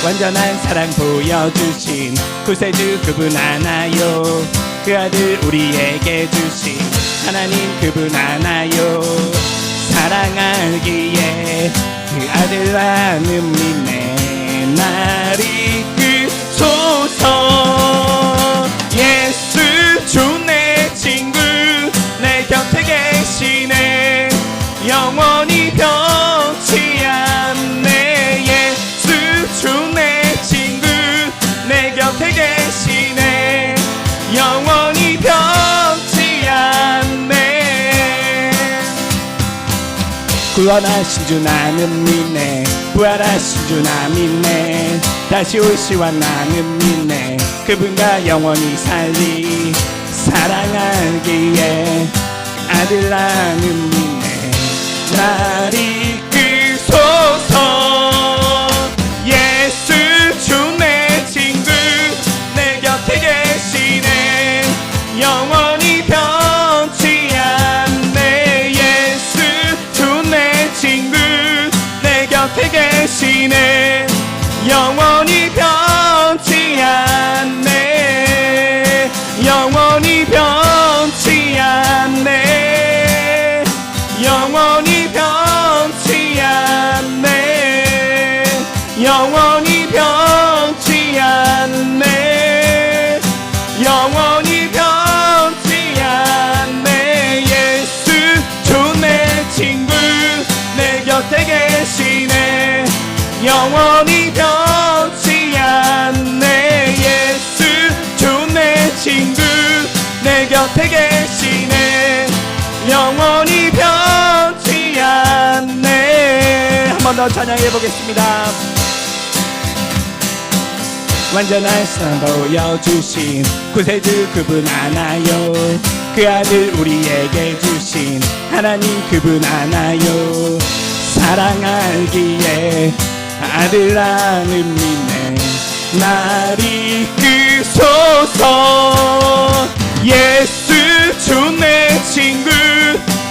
완전한 사랑 보여주신 구세주 그분 하나요. 그 아들 우리에게 주신 하나님 그분 하나요. 사랑하기에 그 아들 나는 믿네. 날이 크소서. 예수 주 내 친구 내 곁에 계시네. 영원히 변치 않네. 예수 주 내 친구 내 곁에 계시네. 영원히 변치 않네. 구원하신 주 나는 믿네. 부활하신 주 나 믿네. 다시 오시와 나는 믿네. 그분과 영원히 살리. 사랑하기에 아들 나는 믿네. 날이 크소서. 예수 주 내 친구 내 곁에 계시네. 영원히 변치 않네. 예수 주 내 친구 내 곁에 계시네. 영원히 변치 않네. 영원히 변치 않네. 영원히 변치 않네. 영원히 변치 않네. 영원히 변치 않네. 예수 주 내 친구 내 곁에 계시네. 영원히 변치 않네. 예수 주 내 친구 내 곁에 계시네. 영원히 변치 않네. 한 번 더 찬양해 보겠습니다. 완전한 사랑 보여주신 구세주 그분 하나요. 그 아들 우리에게 주신 하나님 그분 하나요. 사랑하기에 아들 나는 믿네. 날이 크소서. 예수 주 내 친구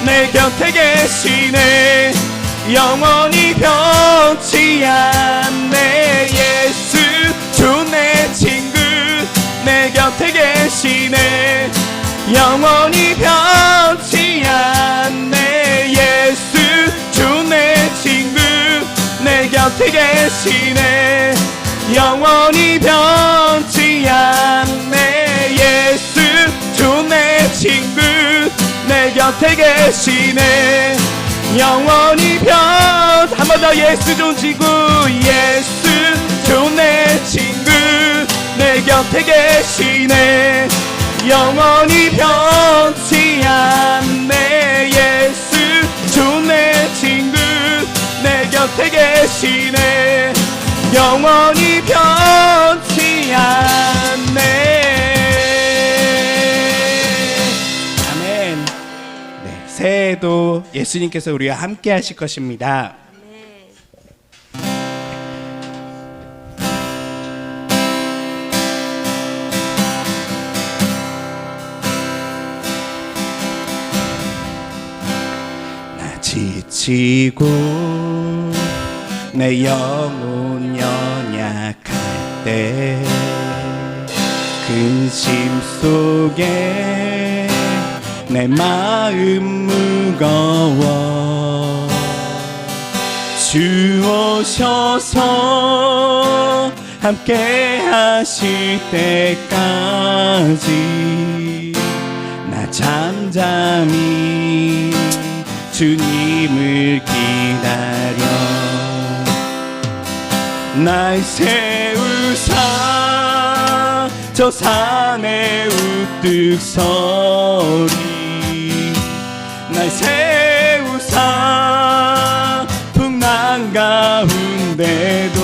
내 곁에 계시네. 영원히 변치 않네. 예수 주 내 친구 내 곁에 계시네. 영원히 변치 않네. 예수 주 내 친구 내 곁에 계시네. 영원히 변치 않네. 예수 주 내 친구 내 곁에 계시네. 영원히 한 번 더. 예수 주 친구. 예수 주 내 친구 내 곁에 계시네. 영원히 변치 않네. 예수 주 내 친구 내 곁에 계시네. 영원히 변치 않네. 아멘. 네, 새해에도 예수님께서 우리와 함께 하실 것입니다. 나 지치고 내 영혼 연약할 때 근심 속에 내 마음 무거워 주 오셔서 함께 하실 때까지 나 잠잠히 주님을 기다려 날 세우사 저 산에 우뚝 서리 날 세우사 풍랑 가운데도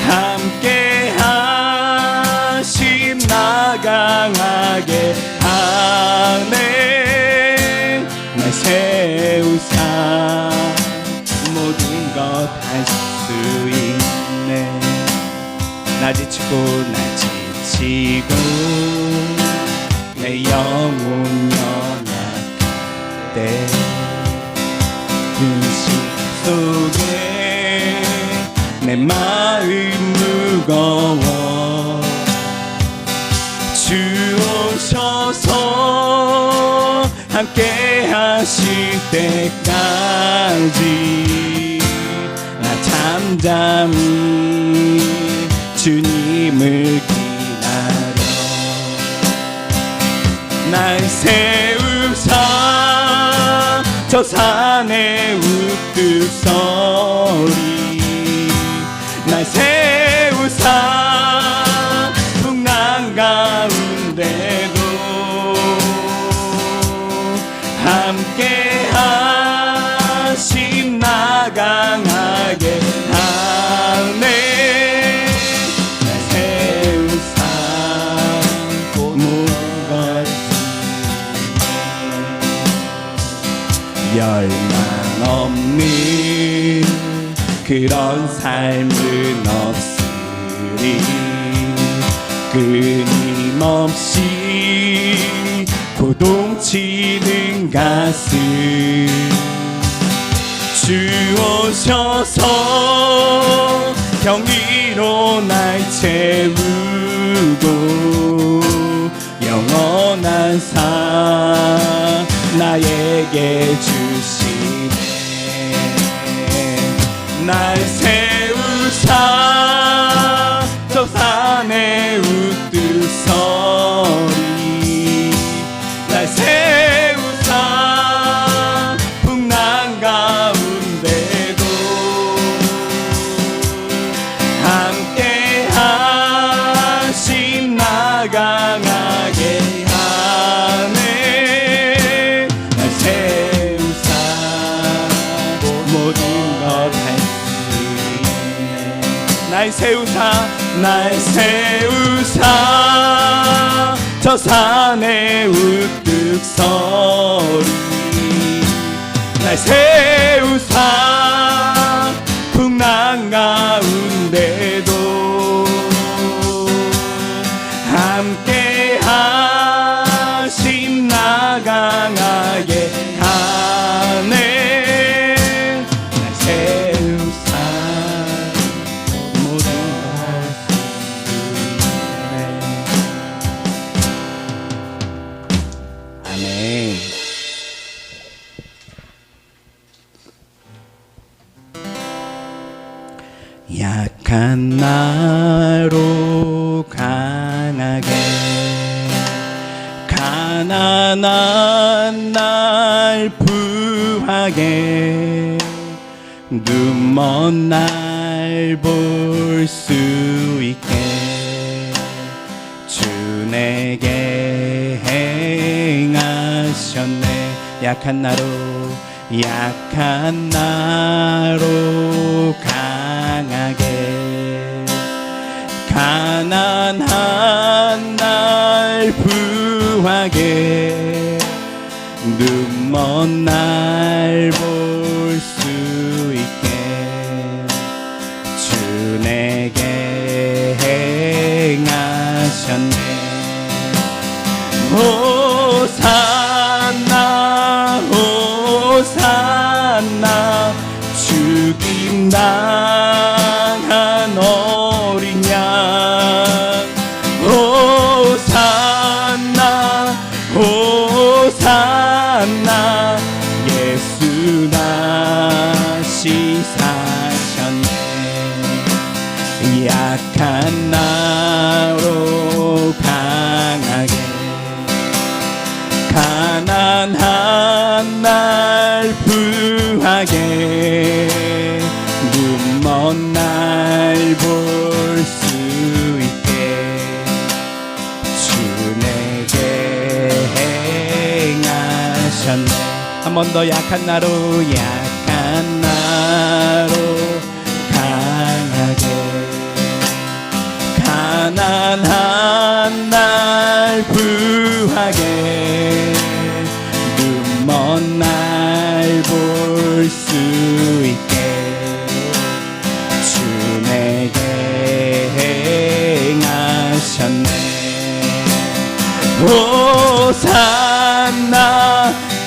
함께 하심 나 강하게 하네 날 세우사 모든 것 할 수 있네 나 지치고 내 영혼 연약할 때 근심 속에 내 마음 무거워 주 오셔서 함께 하실 때까지 나 잠잠히 주님을 기다려 날 세우사 저 산에 우뚝 서리 날 세우사 풍랑 가운데도 함께 하신 나 강하게 하네 날 세우사 모든 것 열망 없는 그런 삶은 없으리 끊임없이 고동치는 가슴 주 오셔서 경리로 날 채우고 영원한 삶 나에게 주시네 날 세우사 저 산에 우뚝 서리 날 세우사 풍랑 가운데도 함께 하신 나 강하게 하네 날 세우사 모든 것 할 수 있네 날 세우사 저 산에 우뚝 서리 날 세우사 풍랑 가운데도 함께 하신 나 강하게 하네 날 세우사 모든 걸 수 있네 아멘 약한 나로 강하게 가난한 날 부하게 눈먼 날 볼 수 있게 주 내게 행하셨네 약한 나로 강하게 가난한 날 부하게 눈먼 날 볼 수 있게 주 내게 행하셨네 호산나 호산나 죽임 당한 어린 양 호산나 호산나 예수 다시 사셨네 약한 나로 강하게 가난한 날 부하게 눈먼 날 볼 수 있게 주 내게 행하셨네 한 번 더 약한 나로 강하게 가난한 날 부하게 눈먼 날 볼 수 있게 주 내게 행하셨네 호산나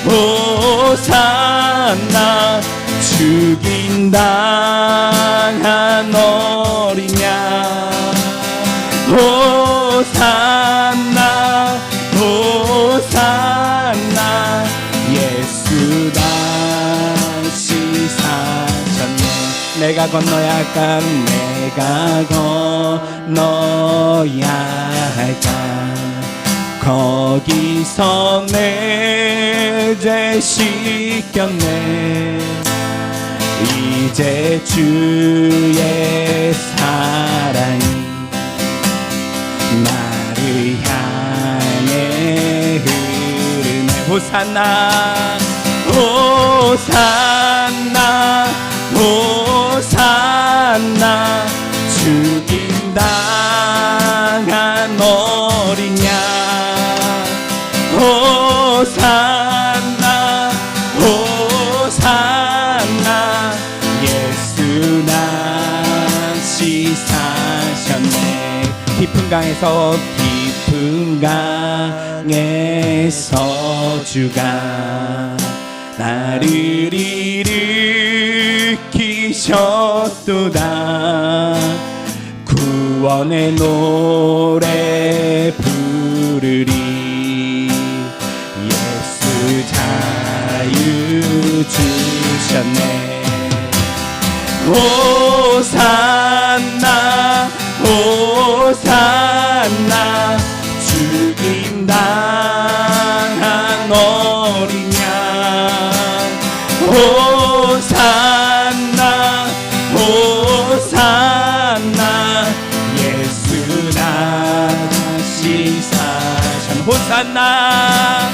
호산나 주 죽임당한 어린 양 호산나 호산나 예수 다시 사셨네. 내가 건너야 할까 내가 건너야 할까 거기서 내 죄 씻겼네. 이제 주의 사랑이 나를 향해 흐르네. 호산나 호산나 호산나 죽임당한 어린 양 호산나 호산나 예수 다시 사셨네. 깊은 강에서 깊은 강에서 주가 나를 일으키셨도다. 구원의 노래 부르리. 예수 자유 주셨네. 호산나 호산나 죽임당한 어린 양 호산나 호산나 예수 다시 사셨네. 호산나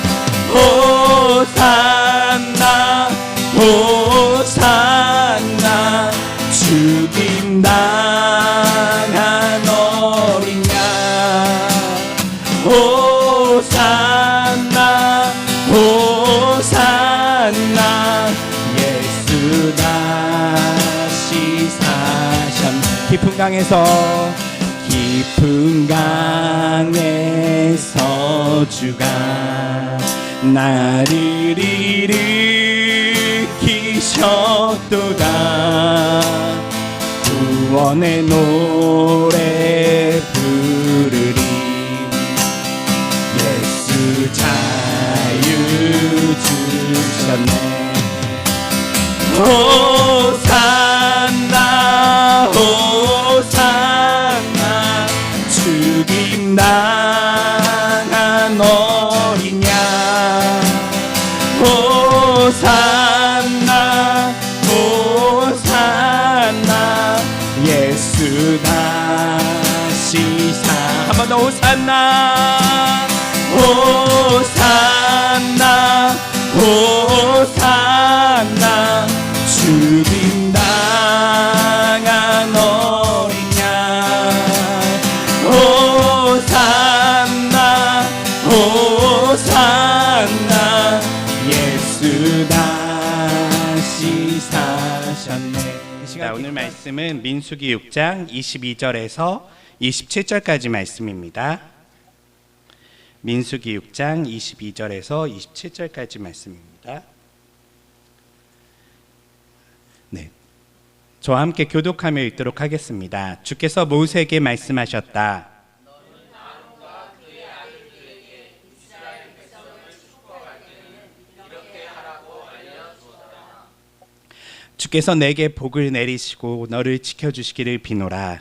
호산나 호산나 죽임당한 어린 양 호산나 호산나 예수 다시 사셨네. 깊은 강에서 깊은 강에서 주가 나를 일으키셨도다. 구원의 노래 부르리. 예수 자유 주셨네. 호산나 호산나 죽임당한 어린 양 호산나 호산나 예수 다시 한 번 더 호산나 호산나 호산나 죽임당한 어린 양 호산나 호산나 예수 다시 사셨네. 오늘 말씀은 민수기 6장 22절에서 27절까지 말씀입니다. 민수기 6장 22절에서 27절까지 말씀입니다. 네, 저와 함께 교독하며 읽도록 하겠습니다. 주께서 모세에게 말씀하셨다. 주께서 내게 복을 내리시고 너를 지켜주시기를 비노라.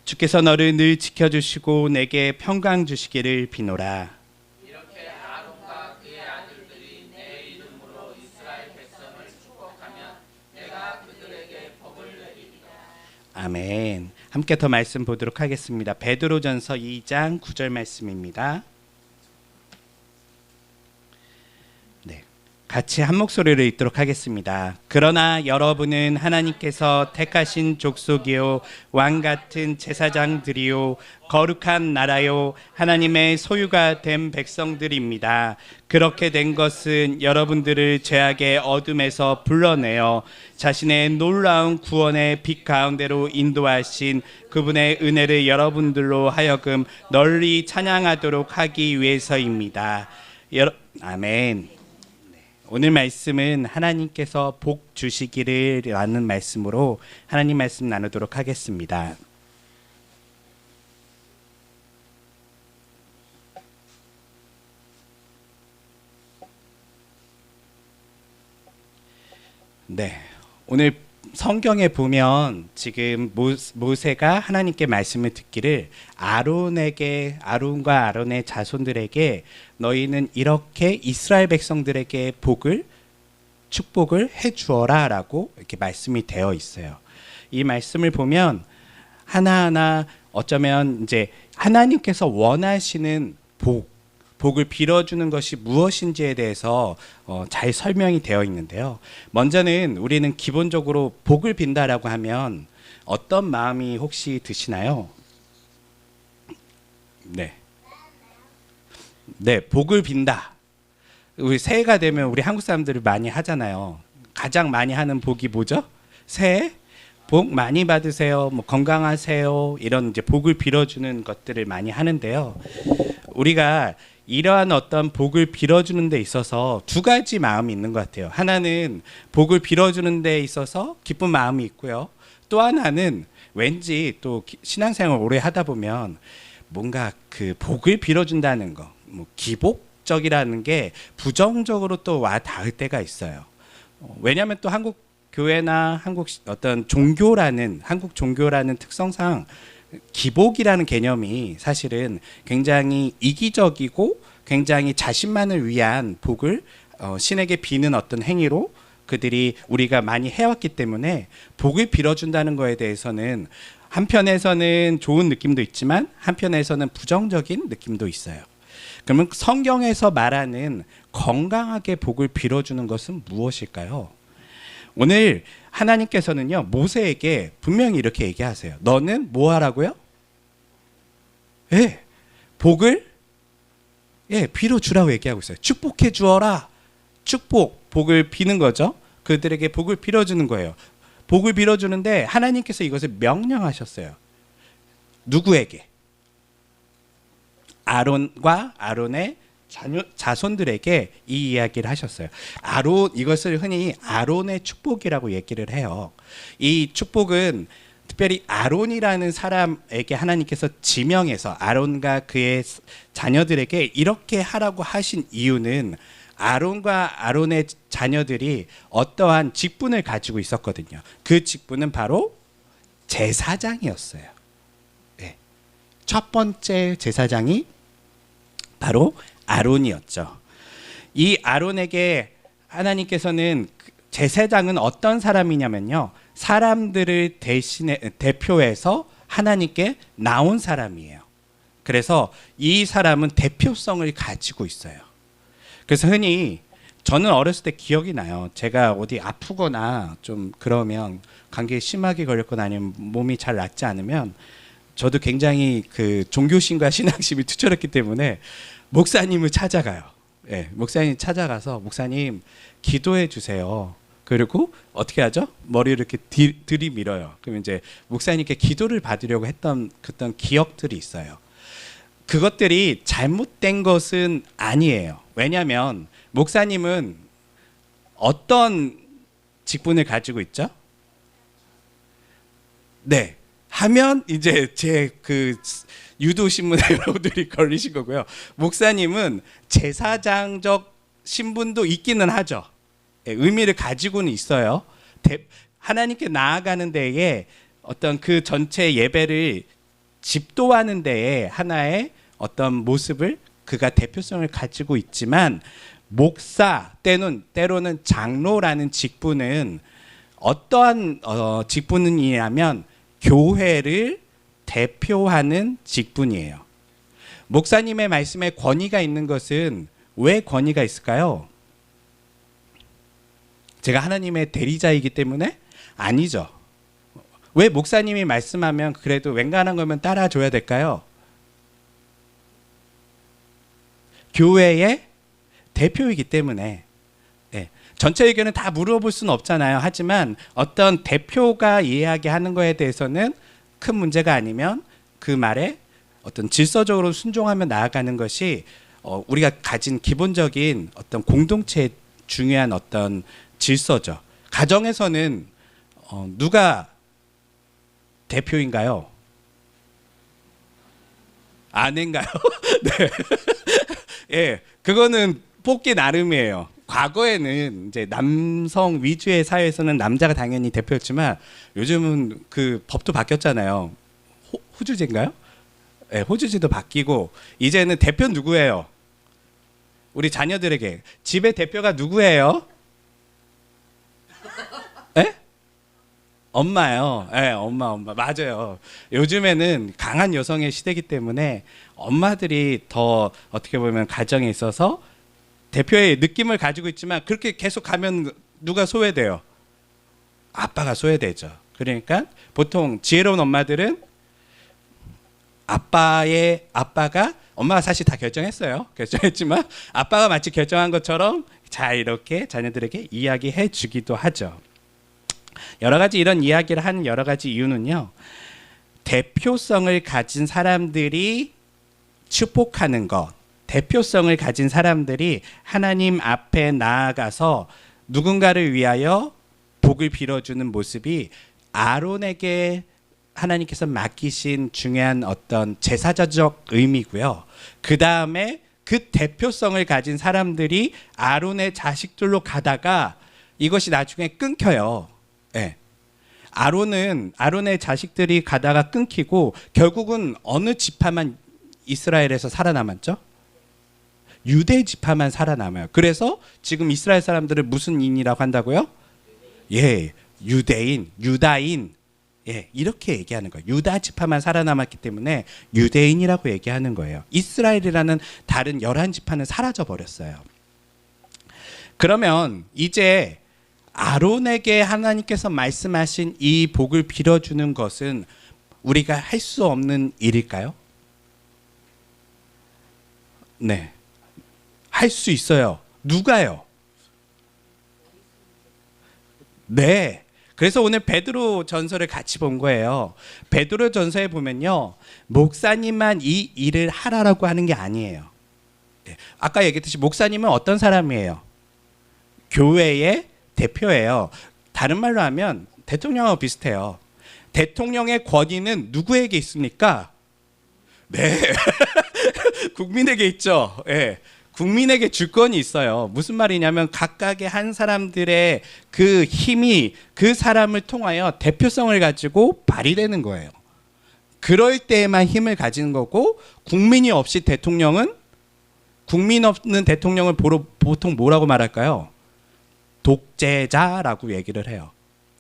주께서 너를 늘 지켜주시고 내게 평강 주시기를 비노라. 이렇게 아론과 그의 아들들이 내 이름으로 이스라엘 백성을 축복하면 내가 그들에게 복을 내리리라. 아멘. 함께 더 말씀 보도록 하겠습니다. 베드로전서 2장 9절 말씀입니다. 같이 한 목소리를 읽도록 하겠습니다. 그러나 여러분은 하나님께서 택하신 족속이요 왕 같은 제사장들이요 거룩한 나라요 하나님의 소유가 된 백성들입니다. 그렇게 된 것은 여러분들을 죄악의 어둠에서 불러내어 자신의 놀라운 구원의 빛 가운데로 인도하신 그분의 은혜를 여러분들로 하여금 널리 찬양하도록 하기 위해서입니다. 아멘. 오늘 말씀은 하나님께서 복 주시기를 라는 말씀으로 하나님 말씀 나누도록 하겠습니다. 네, 오늘 성경에 보면 지금 모세가 하나님께 말씀을 듣기를 아론과 아론의 자손들에게 너희는 이렇게 이스라엘 백성들에게 축복을 해 주어라 라고 이렇게 말씀이 되어 있어요. 이 말씀을 보면 하나하나 어쩌면 이제 하나님께서 원하시는 복을 빌어주는 것이 무엇인지에 대해서 잘 설명이 되어 있는데요. 먼저는 우리는 기본적으로 복을 빈다라고 하면 어떤 마음이 혹시 드시나요? 네, 복을 빈다. 우리 새해가 되면 우리 한국 사람들이 많이 하잖아요. 가장 많이 하는 복이 뭐죠? 새해 복 많이 받으세요. 뭐 건강하세요. 이런 이제 복을 빌어주는 것들을 많이 하는데요. 우리가 이러한 어떤 복을 빌어주는 데 있어서 두 가지 마음이 있는 것 같아요. 하나는 복을 빌어주는 데 있어서 기쁜 마음이 있고요. 또 하나는 왠지 또 신앙생활 오래 하다 보면 뭔가 그 복을 빌어준다는 거, 뭐 기복적이라는 게 부정적으로 또 와 닿을 때가 있어요. 왜냐하면 또 한국 교회나 한국 종교라는 특성상 기복이라는 개념이 사실은 굉장히 이기적이고 굉장히 자신만을 위한 복을 신에게 비는 어떤 행위로 그들이 우리가 많이 해왔기 때문에 복을 빌어준다는 거에 대해서는 한편에서는 좋은 느낌도 있지만 한편에서는 부정적인 느낌도 있어요. 그러면 성경에서 말하는 건강하게 복을 빌어주는 것은 무엇일까요? 오늘 하나님께서는요 모세에게 분명히 이렇게 얘기하세요. 너는 뭐 하라고요? 복을 빌어주라고 얘기하고 있어요. 축복해 주어라. 복을 비는 거죠. 그들에게 복을 빌어주는 거예요. 복을 빌어주는데 하나님께서 이것을 명령하셨어요. 누구에게? 아론과 아론의 자손들에게 이 이야기를 하셨어요. 이것을 흔히 아론의 축복이라고 얘기를 해요. 이 축복은 특별히 아론이라는 사람에게 하나님께서 지명해서 아론과 그의 자녀들에게 이렇게 하라고 하신 이유는 아론과 아론의 자녀들이 어떠한 직분을 가지고 있었거든요. 그 직분은 바로 제사장이었어요. 네. 첫 번째 제사장이 바로 아론이었죠. 이 아론에게 하나님께서는 제사장은 어떤 사람이냐면요. 사람들을 대표해서 하나님께 나온 사람이에요. 그래서 이 사람은 대표성을 가지고 있어요. 그래서 흔히 저는 어렸을 때 기억이 나요. 제가 어디 아프거나 좀 그러면 감기에 심하게 걸렸거나 아니면 몸이 잘 낫지 않으면 저도 굉장히 그 종교심과 신앙심이 투철했기 때문에 목사님을 찾아가요. 목사님 찾아가서 목사님 기도해 주세요. 그리고 어떻게 하죠? 머리를 이렇게 들이밀어요. 그러면 이제 목사님께 기도를 받으려고 했던 그런 기억들이 있어요. 그것들이 잘못된 것은 아니에요. 왜냐하면 목사님은 어떤 직분을 가지고 있죠? 네. 하면 이제 제 그 유도 신문에 여러분들이 걸리신 거고요. 목사님은 제사장적 신분도 있기는 하죠. 의미를 가지고는 있어요. 하나님께 나아가는 데에 어떤 그 전체 예배를 집도하는 데에 하나의 어떤 모습을 그가 대표성을 가지고 있지만 목사 때로는 장로라는 직분은 어떠한 직분이냐면 교회를 대표하는 직분이에요. 목사님의 말씀에 권위가 있는 것은 왜 권위가 있을까요? 제가 하나님의 대리자이기 때문에? 아니죠. 왜 목사님이 말씀하면 그래도 웬간한 거면 따라줘야 될까요? 교회의 대표이기 때문에. 네. 전체 의견은 다 물어볼 수는 없잖아요. 하지만 어떤 대표가 이야기하는 거에 대해서는 큰 문제가 아니면 그 말에 어떤 질서적으로 순종하며 나아가는 것이 우리가 가진 기본적인 어떤 공동체의 중요한 어떤 질서죠. 가정에서는 누가 대표인가요? 아내인가요? 네. 예, 그거는 뽑기 나름이에요. 과거에는 이제 남성 위주의 사회에서는 남자가 당연히 대표였지만 요즘은 그 법도 바뀌었잖아요. 호주제인가요? 네, 호주제도 바뀌고 이제는 대표 누구예요? 우리 자녀들에게 집의 대표가 누구예요? 예? 엄마요. 예, 엄마 맞아요. 요즘에는 강한 여성의 시대이기 때문에 엄마들이 더 어떻게 보면 가정에 있어서 대표의 느낌을 가지고 있지만 그렇게 계속 가면 누가 소외돼요? 아빠가 소외되죠. 그러니까 보통 지혜로운 엄마들은 아빠가 엄마가 사실 다 결정했어요. 결정했지만 아빠가 마치 결정한 것처럼 잘 이렇게 자녀들에게 이야기해 주기도 하죠. 여러 가지 이런 이야기를 하는 여러 가지 이유는요. 대표성을 가진 사람들이 축복하는 것, 대표성을 가진 사람들이 하나님 앞에 나아가서 누군가를 위하여 복을 빌어주는 모습이 아론에게 하나님께서 맡기신 중요한 어떤 제사자적 의미고요. 그 다음에 그 대표성을 가진 사람들이 아론의 자식들로 가다가 이것이 나중에 끊겨요. 네. 아론의 자식들이 가다가 끊기고 결국은 어느 지파만 이스라엘에서 살아남았죠? 유대 지파만 살아남아요. 그래서 지금 이스라엘 사람들을 무슨 인이라고 한다고요? 예, 유다인. 예, 이렇게 얘기하는 거예요. 유다 지파만 살아남았기 때문에 유대인이라고 얘기하는 거예요. 이스라엘이라는 다른 11지파는 사라져 버렸어요. 그러면 이제 아론에게 하나님께서 말씀하신 이 복을 빌어주는 것은 우리가 할 수 없는 일일까요? 네, 할 수 있어요. 누가요? 네. 그래서 오늘 베드로 전서를 같이 본 거예요. 베드로 전서에 보면요, 목사님만 이 일을 하라라고 하는 게 아니에요. 네. 아까 얘기했듯이 목사님은 어떤 사람이에요? 교회의 대표예요. 다른 말로 하면 대통령하고 비슷해요. 대통령의 권위는 누구에게 있습니까? 네. 국민에게 있죠. 네. 국민에게 주권이 있어요. 무슨 말이냐면 각각의 한 사람들의 그 힘이 그 사람을 통하여 대표성을 가지고 발휘되는 거예요. 그럴 때에만 힘을 가지는 거고, 국민이 없이 대통령은, 국민 없는 대통령을 보통 뭐라고 말할까요? 독재자라고 얘기를 해요.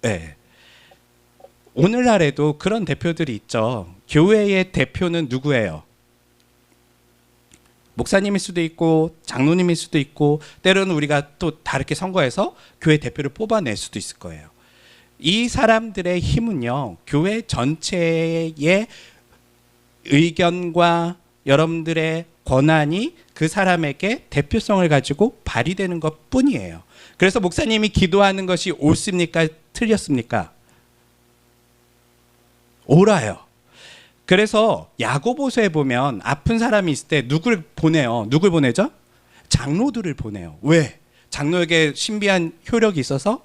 네. 오늘날에도 그런 대표들이 있죠. 교회의 대표는 누구예요? 목사님일 수도 있고 장로님일 수도 있고 때로는 우리가 또 다르게 선거해서 교회 대표를 뽑아낼 수도 있을 거예요. 이 사람들의 힘은요, 교회 전체의 의견과 여러분들의 권한이 그 사람에게 대표성을 가지고 발휘되는 것 뿐이에요. 그래서 목사님이 기도하는 것이 옳습니까? 틀렸습니까? 옳아요. 그래서 야고보서에 보면 아픈 사람이 있을 때 누굴 보내요? 누굴 보내죠? 장로들을 보내요. 왜? 장로에게 신비한 효력이 있어서?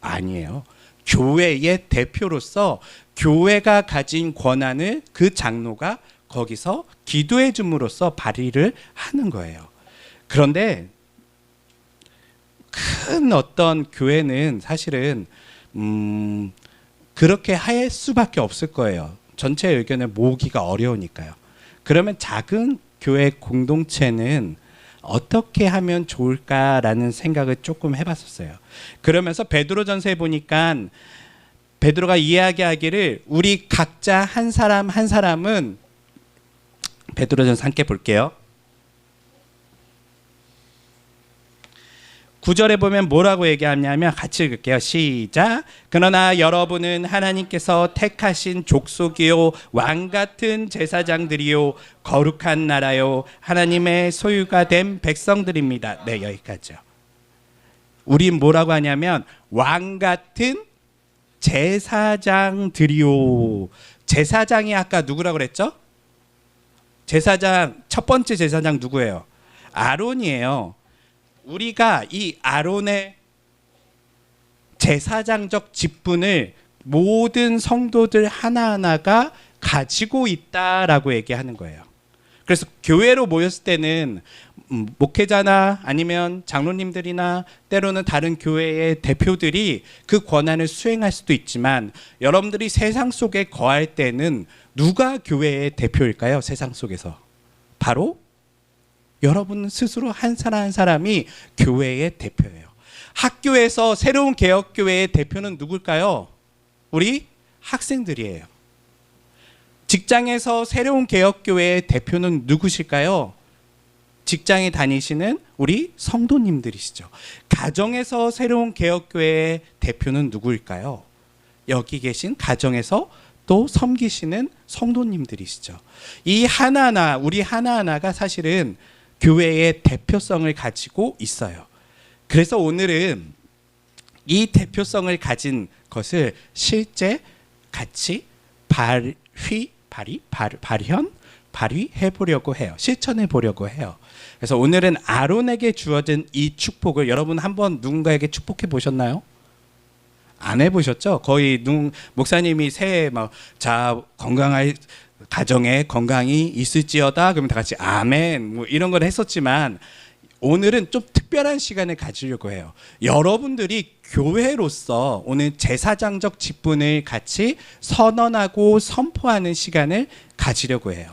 아니에요. 교회의 대표로서 교회가 가진 권한을 그 장로가 거기서 기도해 줌으로써 발휘를 하는 거예요. 그런데 큰 어떤 교회는 사실은 그렇게 할 수밖에 없을 거예요. 전체 의견을 모으기가 어려우니까요. 그러면 작은 교회 공동체는 어떻게 하면 좋을까라는 생각을 조금 해봤었어요. 그러면서 베드로전서에 보니까 베드로가 이야기하기를 우리 각자 한 사람 한 사람은, 베드로전서 함께 볼게요. 9절에 보면 뭐라고 얘기하냐면 같이 읽을게요. 시작. 그러나 여러분은 하나님께서 택하신 족속이요 왕 같은 제사장들이요 거룩한 나라요 하나님의 소유가 된 백성들입니다. 네, 여기까지요. 우린 뭐라고 하냐면 왕 같은 제사장들이요. 제사장이 아까 누구라고 그랬죠? 제사장 첫 번째 제사장 누구예요? 아론이에요. 우리가 이 아론의 제사장적 직분을 모든 성도들 하나하나가 가지고 있다라고 얘기하는 거예요. 그래서 교회로 모였을 때는 목회자나 아니면 장로님들이나 때로는 다른 교회의 대표들이 그 권한을 수행할 수도 있지만 여러분들이 세상 속에 거할 때는 누가 교회의 대표일까요? 세상 속에서. 바로 여러분 스스로 한 사람 한 사람이 교회의 대표예요. 학교에서 새로운 개혁교회의 대표는 누굴까요? 우리 학생들이에요. 직장에서 새로운 개혁교회의 대표는 누구실까요? 직장에 다니시는 우리 성도님들이시죠. 가정에서 새로운 개혁교회의 대표는 누구일까요? 여기 계신 가정에서 또 섬기시는 성도님들이시죠. 이 하나하나, 우리 하나하나가 사실은 교회의 대표성을 가지고 있어요. 그래서 오늘은 이 대표성을 가진 것을 실제 같이 발휘해 보려고 해요. 실천해 보려고 해요. 그래서 오늘은 아론에게 주어진 이 축복을 여러분 한번 누군가에게 축복해 보셨나요? 안 해보셨죠? 거의 목사님이 새해 자 건강할 가정에 건강이 있을지어다 그러면 다 같이 아멘 뭐 이런 걸 했었지만 오늘은 좀 특별한 시간을 가지려고 해요. 여러분들이 교회로서 오늘 제사장적 직분을 같이 선언하고 선포하는 시간을 가지려고 해요.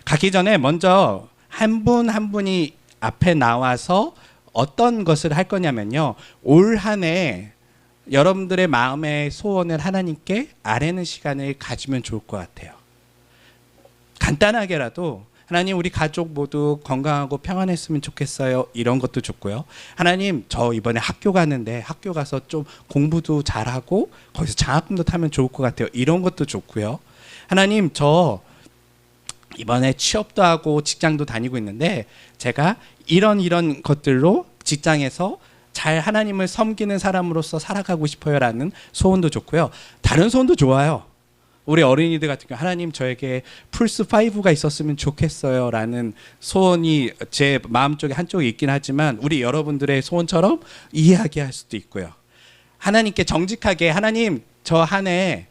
가기 전에 먼저 한 분 한 분이 앞에 나와서 어떤 것을 할 거냐면요. 올 한 해 여러분들의 마음의 소원을 하나님께 아뢰는 시간을 가지면 좋을 것 같아요. 간단하게라도 하나님 우리 가족 모두 건강하고 평안했으면 좋겠어요. 이런 것도 좋고요. 하나님 저 이번에 학교 가는데 학교 가서 좀 공부도 잘하고 거기서 장학금도 타면 좋을 것 같아요. 이런 것도 좋고요. 하나님 저 이번에 취업도 하고 직장도 다니고 있는데 제가 이런 것들로 직장에서 잘 하나님을 섬기는 사람으로서 살아가고 싶어요라는 소원도 좋고요. 다른 소원도 좋아요. 우리 어린이들 같은 경우 하나님 저에게 플스5가 있었으면 좋겠어요 라는 소원이 제 마음속에 한쪽에 있긴 하지만 우리 여러분들의 소원처럼 이야기할 수도 있고요. 하나님께 정직하게 하나님 저 한 해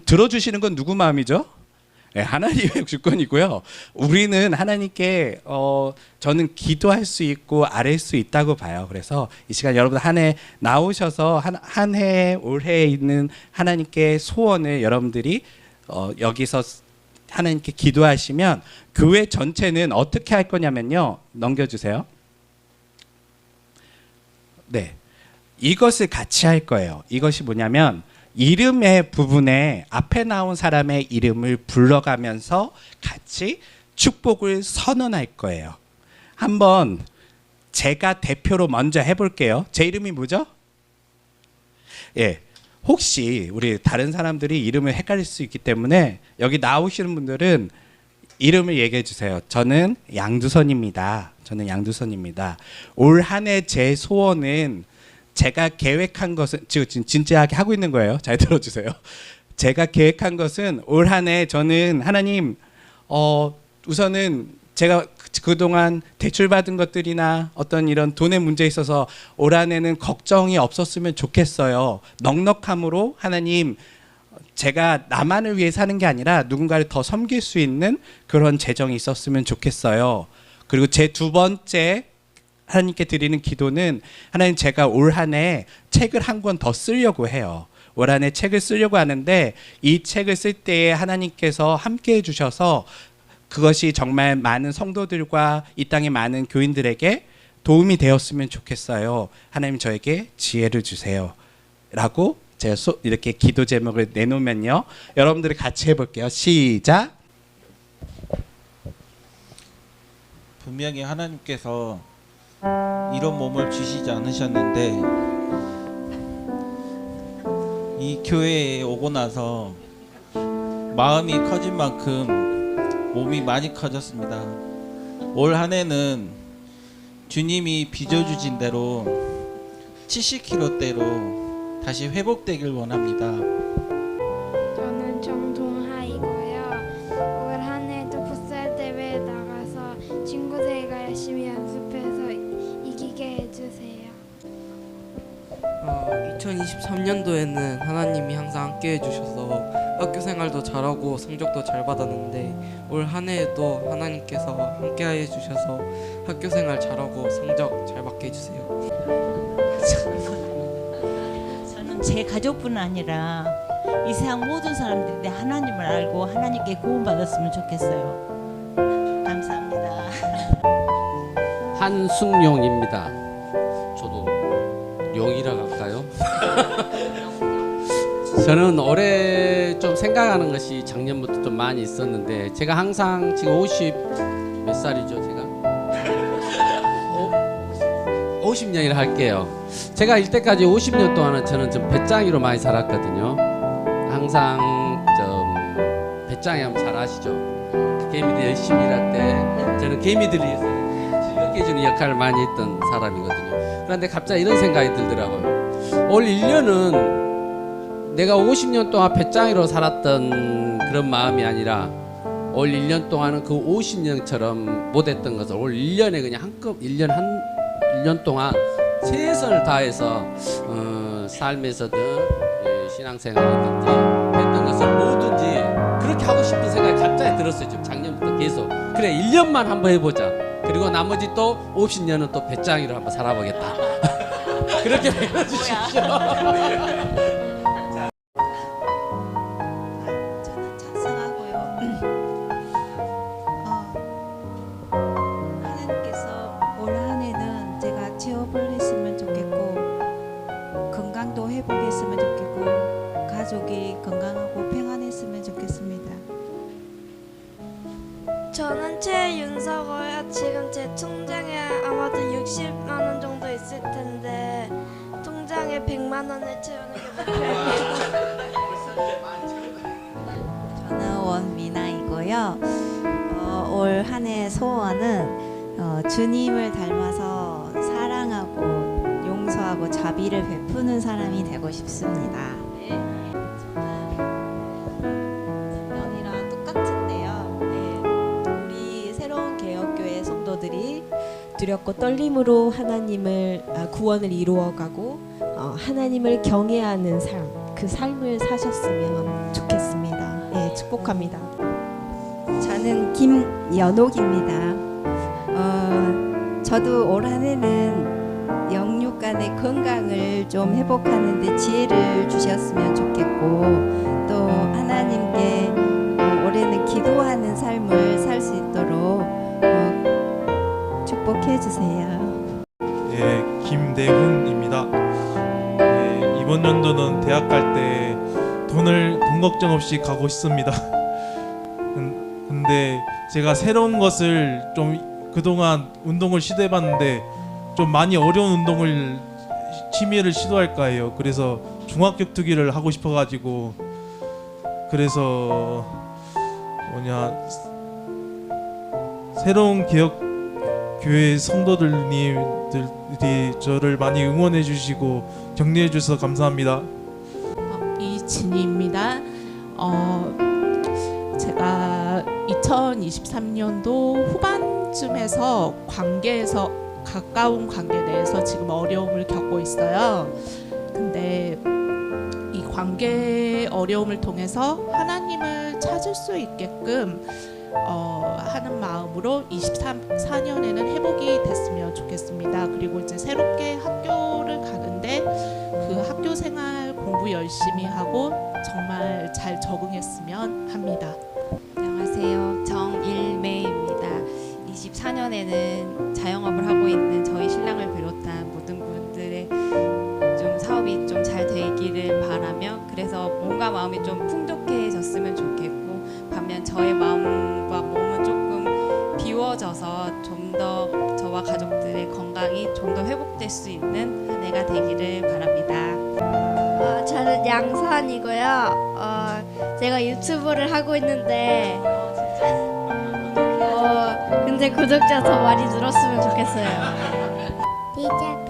들어주시는 건 누구 마음이죠? 네, 하나님의 주권이고요. 우리는 하나님께 저는 기도할 수 있고 아뢰 수 있다고 봐요. 그래서 이 시간 여러분 한 해 나오셔서 한 해 올해에 있는 하나님께 소원을 여러분들이 여기서 하나님께 기도하시면 교회 전체는 어떻게 할 거냐면요. 넘겨주세요. 네, 이것을 같이 할 거예요. 이것이 뭐냐면 이름의 부분에 앞에 나온 사람의 이름을 불러가면서 같이 축복을 선언할 거예요. 한번 제가 대표로 먼저 해볼게요. 제 이름이 뭐죠? 예, 혹시 우리 다른 사람들이 이름을 헷갈릴 수 있기 때문에 여기 나오시는 분들은 이름을 얘기해 주세요. 저는 양두선입니다. 저는 양두선입니다. 올 한 해 제 소원은 제가 계획한 것은 지금 진지하게 하고 있는 거예요. 잘 들어주세요. 제가 계획한 것은 올 한 해 저는 하나님 우선은 제가 그동안 대출받은 것들이나 어떤 이런 돈의 문제에 있어서 올 한 해는 걱정이 없었으면 좋겠어요. 넉넉함으로 하나님 제가 나만을 위해 사는 게 아니라 누군가를 더 섬길 수 있는 그런 재정이 있었으면 좋겠어요. 그리고 제 두 번째 하나님께 드리는 기도는 하나님 제가 올 한 해 책을 한 권 더 쓰려고 해요. 올 한 해 책을 쓰려고 하는데 이 책을 쓸 때에 하나님께서 함께 해주셔서 그것이 정말 많은 성도들과 이 땅의 많은 교인들에게 도움이 되었으면 좋겠어요. 하나님 저에게 지혜를 주세요. 라고 제가 이렇게 기도 제목을 내놓으면요. 여러분들이 같이 해볼게요. 시작. 분명히 하나님께서 이런 몸을 주시지 않으셨는데 이 교회에 오고 나서 마음이 커진 만큼 몸이 많이 커졌습니다. 올 한 해는 주님이 빚어주신 대로 70kg대로 다시 회복되길 원합니다. 저는 정동하이고요. 올 한 해도 풋살 대회에 나가서 친구들과 열심히 연습해서 이기게 해주세요. 2023년도에는 하나님이 항상 함께 해주셔서 학교 생활도 잘하고 성적도 잘 받았는데 올 한 해에도 하나님께서 함께 해주셔서 학교 생활 잘하고 성적 잘 받게 해주세요. 저는 제 가족뿐 아니라 이 세상 모든 사람들이 하나님을 알고 하나님께 구원받았으면 좋겠어요. 감사합니다. 한승용입니다. 저도 용이라 할까요? 저는 올해 좀 생각하는 것이 작년부터 좀 많이 있었는데 제가 항상 지금 50 몇 살이죠 제가? 50년이라 할게요. 제가 이때까지 50년 동안은 저는 좀 배짱이로 많이 살았거든요. 항상 좀 배짱이 하면 잘 아시죠? 개미들 열심히 일할 때 저는 개미들이 즐겁게 해주는 역할을 많이 했던 사람이거든요. 그런데 갑자기 이런 생각이 들더라고요. 올 1년은 내가 50년 동안 배짱이로 살았던 그런 마음이 아니라 올 1년 동안은 그 50년처럼 못했던 것을 올 1년에 그냥 한껏 1년 동안 최선을 다해서 삶에서든 신앙생활이든지 했던 것을 뭐든지 그렇게 하고 싶은 생각이 갑자기 들었어요. 지금 작년부터 계속. 그래 1년만 한번 해보자. 그리고 나머지 또 50년은 또 배짱이로 한번 살아보겠다. 그렇게 해주십시오. 저는 찬성하고요. 하나님께서 올 한 해는 제가 취업을 했으면 좋겠고 건강도 회복했으면 좋겠고 가족이 건강하고 평안했으면 좋겠습니다. 저는 최윤서고요. 지금 제 통장에 아마도 60만 원 정도 있을 텐데 통장에 100만 원을 채우는 게 목표입니다. 저는 원미나이고요. 올 한 해 소원은 주님을 닮아서 사랑하고 용서하고 자비를 베푸는 사람이 되고 싶습니다. 작년이랑 똑같은데요. 우리 새로운 개혁교회 성도들이 두렵고 떨림으로 하나님을 구원을 이루어가고 하나님을 경외하는 삶, 그 삶을 사셨으면 좋겠습니다. 예, 축복합니다. 저는 김연옥입니다. 저도 올 한 해는 영육 간의 건강을 좀 회복하는데 지혜를 주셨으면 좋겠고 또 하나님께 올해는 기도하는 삶을 살 수 있도록 축복해 주세요. 예, 김대훈입니다. 예, 이번 연도는 대학 갈 때 돈 걱정 없이 가고 싶습니다. 근데 제가 새로운 것을 좀 그동안 운동을 시도해봤는데 좀 많이 어려운 운동을 취미를 시도할까 해요. 그래서 중학격투기를 하고 싶어가지고 그래서 새로운 개혁 교회 성도들이 저를 많이 응원해 주시고 격려해 주셔서 감사합니다. 이진희입니다. 제가 2023년도 후반쯤에서 가까운 관계 내에서 지금 어려움을 겪고 있어요. 근데 이 관계 어려움을 통해서 하나님을 찾을 수 있게끔 하는 마음으로 24년에는 회복이 됐으면 좋겠습니다. 그리고 이제 새롭게 학교를 가는데 그 학교 생활 공부 열심히 하고 정말 잘 적응했으면 합니다. 안녕하세요. 정일매입니다. 24년에는 자영업을 하고 있는 저희 신랑을 비롯한 모든 분들의 좀 사업이 좀 잘 되기를 바라며 그래서 몸과 마음이 좀 풍족해졌으면 좋겠고 반면 저의 마음과 몸은 조금 비워져서 좀 더 저와 가족들의 건강 건강이 좀 더 회복될 수 있는 한 해가 되기를 바랍니다. 저는 양산이고요. 제가 유튜브를 하고 있는데 근데 구독자 더 많이 늘었으면 좋겠어요. 시작.